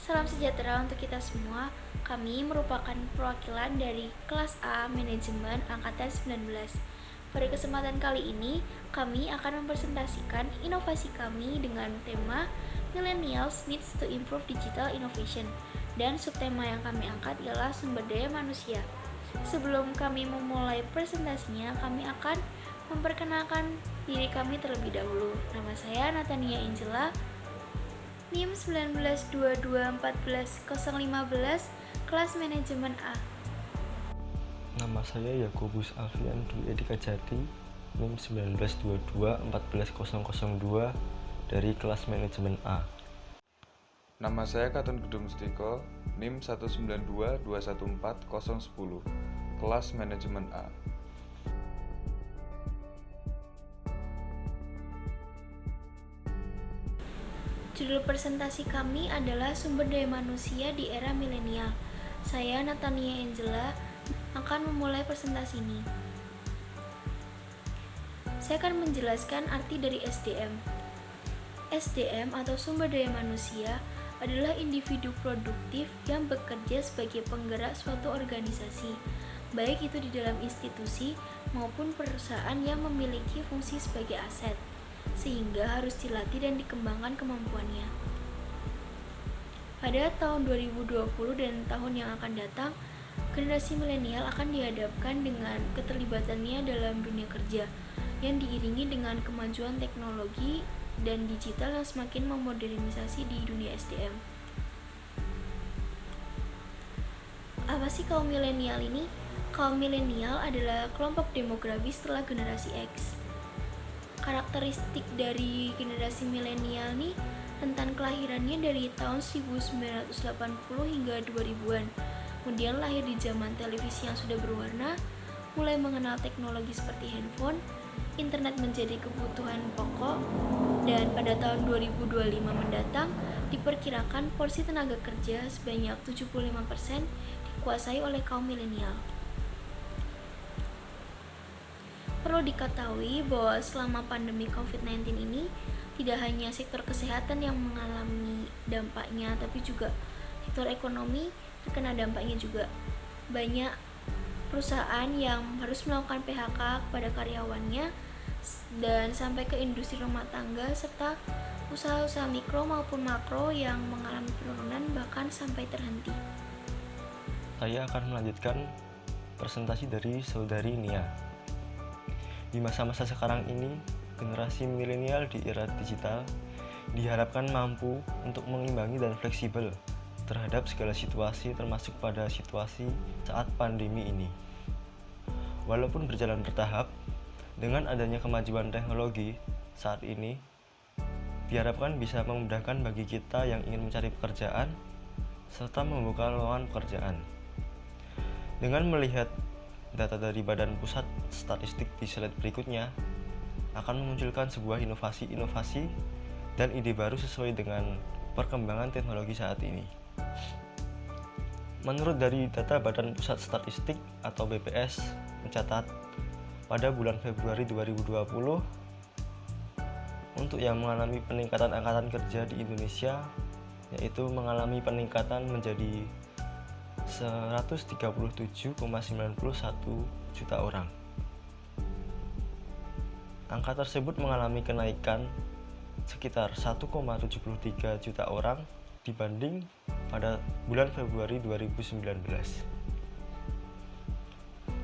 Salam sejahtera untuk kita semua. Kami merupakan perwakilan dari kelas A Manajemen Angkatan 19. Pada kesempatan kali ini, kami akan mempresentasikan inovasi kami dengan tema Millennials Needs to Improve Digital Innovation. Dan subtema yang kami angkat ialah sumber daya manusia. Sebelum kami memulai presentasinya, kami akan memperkenalkan diri kami terlebih dahulu. Nama saya Natania Angela, NIM 1922141015, kelas manajemen A. Nama saya Yakobus Alfian Dwi Edi Kajati, NIM 1922141002 dari kelas manajemen A. Nama saya Katon Gedung Mustiko, NIM 192214010, kelas manajemen A. Judul presentasi kami adalah Sumber Daya Manusia di Era Milenial. Saya Natania Angela akan memulai presentasi ini. Saya akan menjelaskan arti dari SDM. SDM atau sumber daya manusia adalah individu produktif yang bekerja sebagai penggerak suatu organisasi, baik itu di dalam institusi maupun perusahaan yang memiliki fungsi sebagai aset, sehingga harus dilatih dan dikembangkan kemampuannya. Pada tahun 2020 dan tahun yang akan datang, generasi milenial akan dihadapkan dengan keterlibatannya dalam dunia kerja yang diiringi dengan kemajuan teknologi dan digital yang semakin memodernisasi di dunia SDM. Apa sih kaum milenial ini? Kaum milenial adalah kelompok demografi setelah generasi X. Karakteristik dari generasi milenial nih, rentan kelahirannya dari tahun 1980 hingga 2000-an. Kemudian lahir di zaman televisi yang sudah berwarna, mulai mengenal teknologi seperti handphone, internet menjadi kebutuhan pokok, dan pada tahun 2025 mendatang diperkirakan porsi tenaga kerja sebanyak 75% dikuasai oleh kaum milenial. Perlu diketahui bahwa selama pandemi COVID-19 ini tidak hanya sektor kesehatan yang mengalami dampaknya, tapi juga sektor ekonomi terkena dampaknya juga. Banyak perusahaan yang harus melakukan PHK kepada karyawannya dan sampai ke industri rumah tangga serta usaha-usaha mikro maupun makro yang mengalami penurunan bahkan sampai terhenti. Saya akan melanjutkan presentasi dari saudari Nia. Di masa-masa sekarang ini, generasi milenial di era digital diharapkan mampu untuk mengimbangi dan fleksibel terhadap segala situasi, termasuk pada situasi saat pandemi ini. Walaupun berjalan bertahap, dengan adanya kemajuan teknologi saat ini, diharapkan bisa memudahkan bagi kita yang ingin mencari pekerjaan serta membuka lowongan pekerjaan. Dengan melihat data dari Badan Pusat Statistik di slide berikutnya, akan memunculkan sebuah inovasi-inovasi dan ide baru sesuai dengan perkembangan teknologi saat ini. Menurut dari data Badan Pusat Statistik atau BPS mencatat pada bulan Februari 2020 untuk yang mengalami peningkatan angkatan kerja di Indonesia, yaitu mengalami peningkatan menjadi 137,91 juta orang. Angka tersebut mengalami kenaikan sekitar 1,73 juta orang dibanding pada bulan Februari 2019.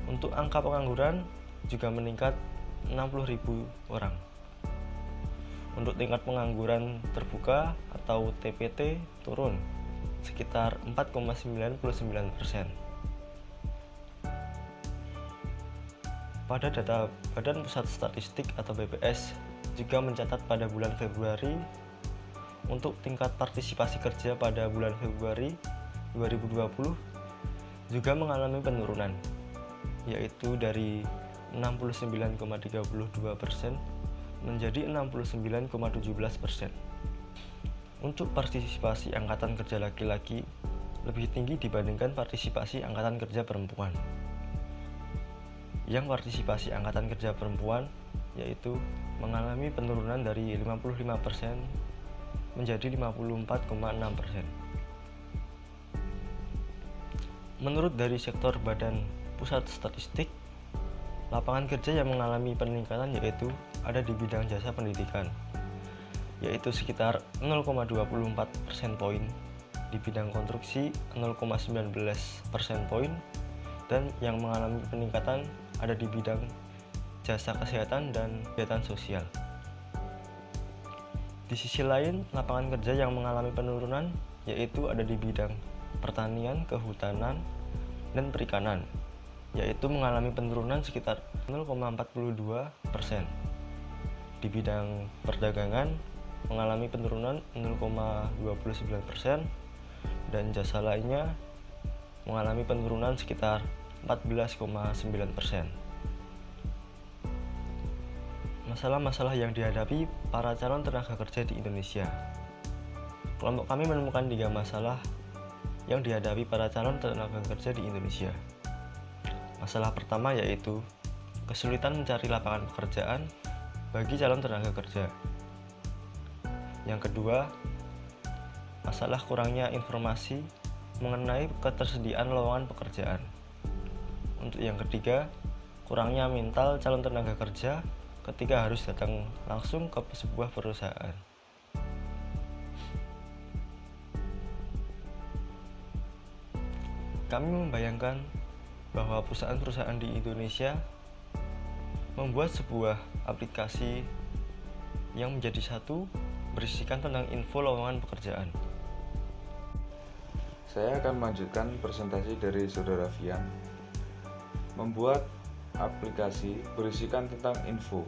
Untuk angka pengangguran juga meningkat 60.000 orang. Untuk tingkat pengangguran terbuka atau TPT turun sekitar 4,99%. Pada data Badan Pusat Statistik atau BPS juga mencatat pada bulan Februari untuk tingkat partisipasi kerja pada bulan Februari 2020 juga mengalami penurunan, yaitu dari 69,32% menjadi 69,17%. Untuk partisipasi angkatan kerja laki-laki lebih tinggi dibandingkan partisipasi angkatan kerja perempuan. Yang partisipasi angkatan kerja perempuan yaitu mengalami penurunan dari 55% menjadi 54,6%. Menurut dari sektor Badan Pusat Statistik, lapangan kerja yang mengalami peningkatan yaitu ada di bidang jasa pendidikan, yaitu sekitar 0,24 persen poin, di bidang konstruksi 0,19 persen poin, dan yang mengalami peningkatan ada di bidang jasa kesehatan dan kegiatan sosial. Di sisi lain, lapangan kerja yang mengalami penurunan yaitu ada di bidang pertanian, kehutanan, dan perikanan, yaitu mengalami penurunan sekitar 0,42%. Di bidang perdagangan mengalami penurunan 0,29%, dan jasa lainnya mengalami penurunan sekitar 14,9%. Masalah-masalah yang dihadapi para calon tenaga kerja di Indonesia. Kelompok kami menemukan 3 masalah yang dihadapi para calon tenaga kerja di Indonesia. Masalah pertama yaitu kesulitan mencari lapangan pekerjaan bagi calon tenaga kerja. Yang kedua, masalah kurangnya informasi mengenai ketersediaan lowongan pekerjaan. Untuk yang ketiga, kurangnya mental calon tenaga kerja ketika harus datang langsung ke sebuah perusahaan. Kami membayangkan bahwa perusahaan-perusahaan di Indonesia membuat sebuah aplikasi yang menjadi satu berisikan tentang info lowongan pekerjaan. Saya akan melanjutkan presentasi dari Saudara Fian. Membuat aplikasi berisikan tentang info.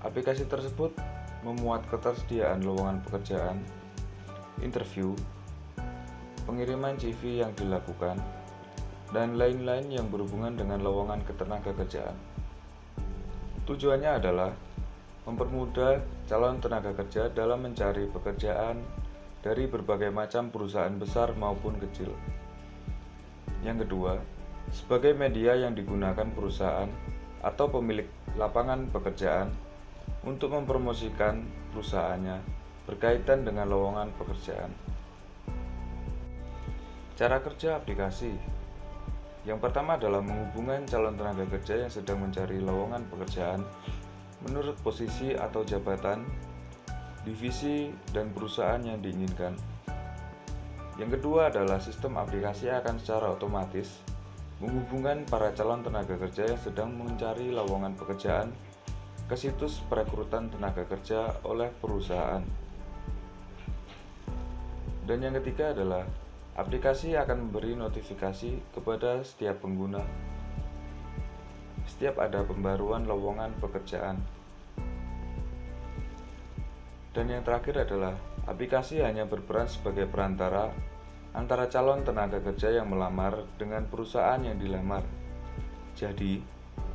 Aplikasi tersebut memuat ketersediaan lowongan pekerjaan, interview, pengiriman CV yang dilakukan, dan lain-lain yang berhubungan dengan lowongan ketenaga kerjaan. Tujuannya adalah mempermudah calon tenaga kerja dalam mencari pekerjaan dari berbagai macam perusahaan besar maupun kecil. Yang kedua, sebagai media yang digunakan perusahaan atau pemilik lapangan pekerjaan untuk mempromosikan perusahaannya berkaitan dengan lowongan pekerjaan. Cara kerja aplikasi. Yang pertama adalah menghubungkan calon tenaga kerja yang sedang mencari lowongan pekerjaan menurut posisi atau jabatan, divisi, dan perusahaan yang diinginkan. Yang kedua adalah sistem aplikasi akan secara otomatis menghubungkan para calon tenaga kerja yang sedang mencari lowongan pekerjaan ke situs perekrutan tenaga kerja oleh perusahaan. Dan yang ketiga adalah aplikasi akan memberi notifikasi kepada setiap pengguna setiap ada pembaruan lowongan pekerjaan. Dan yang terakhir adalah aplikasi hanya berperan sebagai perantara antara calon tenaga kerja yang melamar dengan perusahaan yang dilamar. Jadi,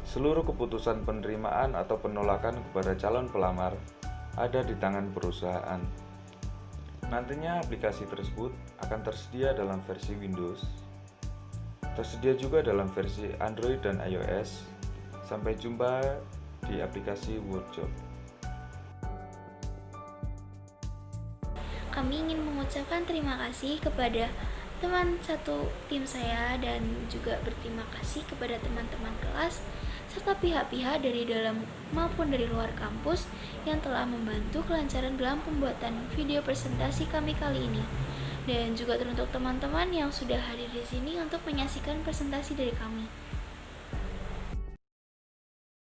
seluruh keputusan penerimaan atau penolakan kepada calon pelamar ada di tangan perusahaan. Nantinya aplikasi tersebut akan tersedia dalam versi Windows, tersedia juga dalam versi Android dan iOS. Sampai jumpa di aplikasi Workjob. Kami ingin mengucapkan terima kasih kepada teman satu tim saya dan juga berterima kasih kepada teman-teman kelas serta pihak-pihak dari dalam maupun dari luar kampus yang telah membantu kelancaran dalam pembuatan video presentasi kami kali ini. Dan juga teruntuk teman-teman yang sudah hadir di sini untuk menyaksikan presentasi dari kami.